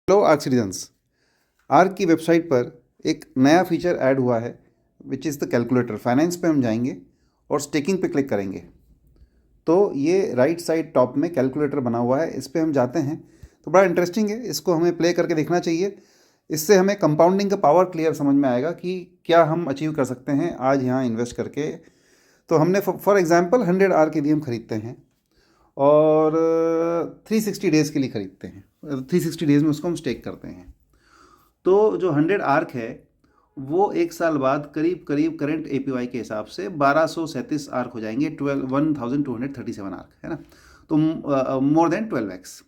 Hello arc citizens. Arc की website पर एक नया फीचर ऐड हुआ है which is the calculator. Finance पे हम जाएंगे और स्टेकिंग पे क्लिक करेंगे तो ये राइट साइड टॉप में कैलकुलेटर बना हुआ है, इस पे हम जाते हैं तो बड़ा इंटरेस्टिंग है, इसको हमें प्ले करके देखना चाहिए। इससे हमें कंपाउंडिंग का पावर क्लियर समझ में आएगा कि क्या हम अचीव कर सकते हैं आज यहाँ इन्वेस्ट करके। तो हमने फॉर एग्जांपल 100 आर के लिए हम खरीदते हैं और 360 डेज़ के लिए ख़रीदते हैं। 360 डेज़ में उसको हम स्टेक करते हैं। तो जो 100 आर्क है वो एक साल बाद करीब करीब करंट एपीवाई के हिसाब से 1237 आर्क हो जाएंगे। 1237 आर्क है ना, तो मोर देन 12x।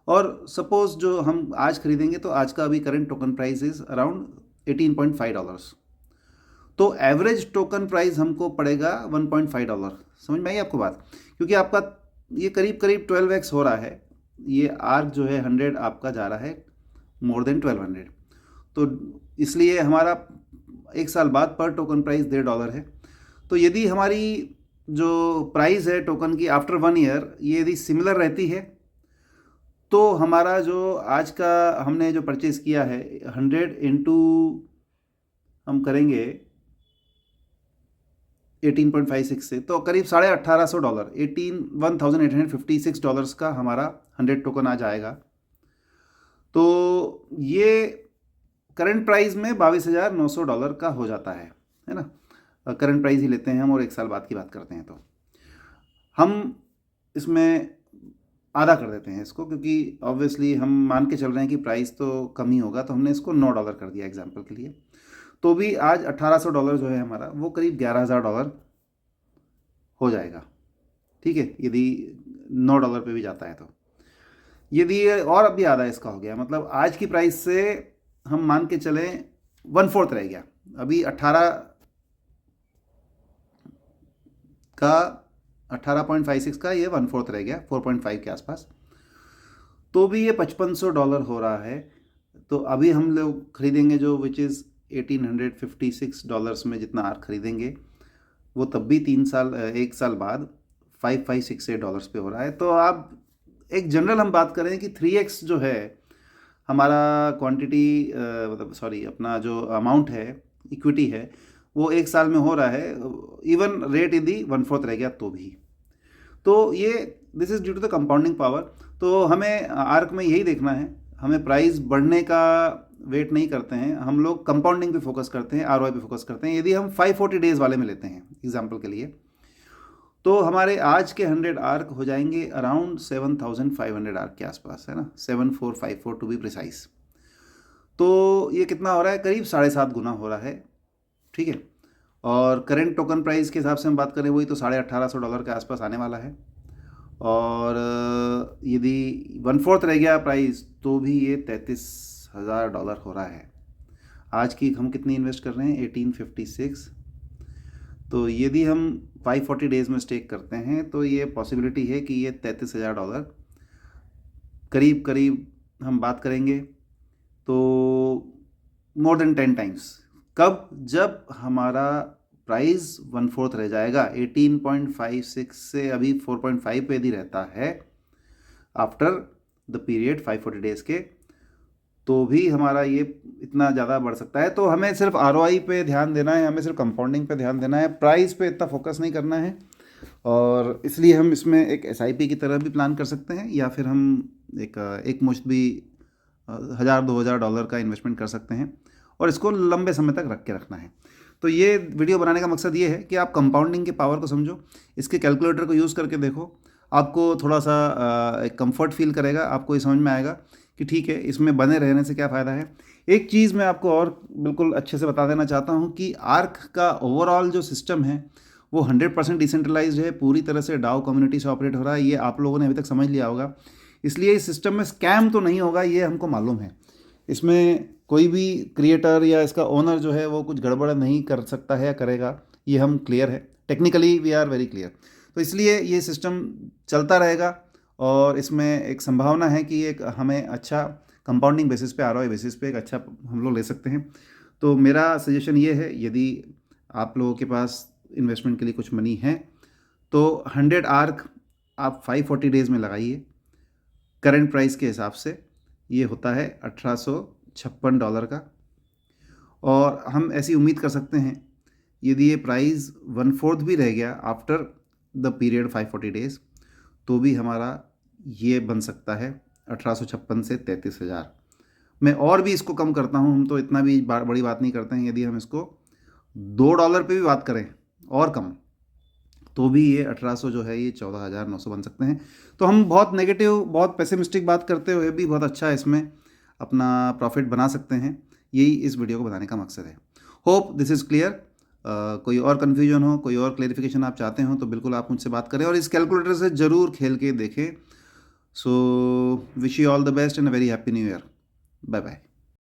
और सपोज जो हम आज खरीदेंगे तो आज का अभी current token price is around $18.5। तो एवरेज टोकन प्राइस हमको पड़ेगा $1.5। समझ में आई आपको बात? क्योंकि आपका ये करीब करीब 12x हो रहा है। ये आर्क जो है 100 आपका जा रहा है मोर देन 1200। तो इसलिए हमारा एक साल बाद पर टोकन प्राइस $1.5 है। तो यदि हमारी जो प्राइस है टोकन की आफ्टर 1 ईयर ये यदि सिमिलर रहती है तो हमारा जो आज का हमने जो परचेज़ किया है 100 इंटू हम करेंगे 18.56 से तो करीब $1850 $1856 का हमारा 100 टोकन आ जाएगा। तो ये करंट प्राइस में $22,900 का हो जाता है ना। करंट प्राइस ही लेते हैं हम और एक साल बाद की बात करते हैं तो हम इसमें आधा कर देते हैं इसको, क्योंकि ऑब्वियसली हम मान के चल रहे हैं कि प्राइस तो कम ही होगा, तो हमने इसको $9 कर दिया एग्जाम्पल के लिए। तो भी आज $1800 जो है हमारा वो करीब $11,000 हो जाएगा। ठीक है, यदि $9 पे भी जाता है तो यदि और अभी आधा इसका हो गया, मतलब आज की प्राइस से हम मान के चलें 1/4 रह गया। अभी 18.56 का ये 1/4 रह गया, 4.5 के आसपास। तो भी ये $5500 हो रहा है। तो अभी हम लोग खरीदेंगे जो विच इज़ $1856 में जितना आर खरीदेंगे वो तब भी एक साल बाद $5568 पे हो रहा है। तो आप एक जनरल हम बात करें कि 3x जो है हमारा क्वांटिटी मतलब सॉरी अपना जो अमाउंट है इक्विटी है वो एक साल में हो रहा है। इवन रेट यदि 1/4 रह गया तो भी, तो ये this is due to the compounding power. तो हमें आर्क में यही देखना है, हमें प्राइस बढ़ने का वेट नहीं करते हैं, हम लोग कंपाउंडिंग पे फोकस करते हैं, आरओआई पे फोकस करते हैं। यदि हम 540 डेज़ वाले में लेते हैं एग्जांपल के लिए तो हमारे आज के 100 आर्क हो जाएंगे अराउंड 7500 आर्क के आसपास, है ना, 7454 टू बी प्रिसाइज। तो ये कितना हो रहा है? करीब 7.5 गुना हो रहा है। ठीक है, और करेंट टोकन प्राइस के हिसाब से हम बात करें वही तो $1850 के आसपास आने वाला है। और यदि 1/4 रह गया प्राइस तो भी ये $33,000 हो रहा है। आज की हम कितनी इन्वेस्ट कर रहे हैं? 1856। तो यदि हम 540 डेज़ में स्टेक करते हैं तो ये पॉसिबिलिटी है कि ये $33,000 करीब करीब हम बात करेंगे तो मोर देन 10 टाइम्स। कब? जब हमारा प्राइस 1/4 रह जाएगा। 18.56 से अभी 4.5 पे यदि रहता है आफ्टर द पीरियड 540 डेज़ के, तो भी हमारा ये इतना ज़्यादा बढ़ सकता है। तो हमें सिर्फ आरओआई पे ध्यान देना है, हमें सिर्फ कंपाउंडिंग पे ध्यान देना है, प्राइस पे इतना फोकस नहीं करना है। और इसलिए हम इसमें एक एसआईपी की तरह भी प्लान कर सकते हैं या फिर हम एक मुश्त भी $1,000-2,000 का इन्वेस्टमेंट कर सकते हैं और इसको लंबे समय तक रख के रखना है। तो ये वीडियो बनाने का मकसद ये है कि आप कंपाउंडिंग के पावर को समझो, इसके कैलकुलेटर को यूज़ करके देखो, आपको थोड़ा सा एक कंफर्ट फील करेगा, आपको ये समझ में आएगा कि ठीक है इसमें बने रहने से क्या फ़ायदा है। एक चीज़ मैं आपको और बिल्कुल अच्छे से बता देना चाहता हूँ कि आर्क का ओवरऑल जो सिस्टम है वो 100% डिसेंट्रलाइज्ड है, पूरी तरह से डाओ कम्युनिटी से ऑपरेट हो रहा है। ये आप लोगों ने अभी तक समझ लिया होगा, इसलिए इस सिस्टम में स्कैम तो नहीं होगा, ये हमको मालूम है। इसमें कोई भी क्रिएटर या इसका ओनर जो है वो कुछ गड़बड़ नहीं कर सकता है या करेगा, ये हम क्लियर है, technically we are very clear. तो इसलिए ये सिस्टम चलता रहेगा और इसमें एक संभावना है कि एक हमें अच्छा कंपाउंडिंग बेसिस पे, आरओआई बेसिस पे एक अच्छा हम लोग ले सकते हैं। तो मेरा सजेशन ये है, यदि आप लोगों के पास इन्वेस्टमेंट के लिए कुछ मनी है तो 100 आर्क आप 540 डेज़ में लगाइए करंट प्राइस के हिसाब से। ये होता है $1856 का। और हम ऐसी उम्मीद कर सकते हैं यदि ये प्राइस 1/4 भी रह गया आफ्टर द पीरियड 540 डेज, तो भी हमारा ये बन सकता है 1856 से 33,000। मैं और भी इसको कम करता हूँ, हम तो इतना भी बड़ी बात नहीं करते हैं। यदि हम इसको $2 पे भी बात करें और कम, तो भी ये 1800 जो है ये 14,900 बन सकते हैं। तो हम बहुत नेगेटिव, बहुत पेसिमिस्टिक बात करते हुए भी बहुत अच्छा इसमें अपना प्रॉफिट बना सकते हैं। यही इस वीडियो को बनाने का मकसद है। Hope this is clear. कोई और कन्फ्यूजन हो, कोई और क्लेरिफिकेशन आप चाहते हो, तो बिल्कुल आप मुझसे बात करें और इस कैलकुलेटर से ज़रूर खेल के देखें। So wish you all the best and a very happy new year. Bye bye.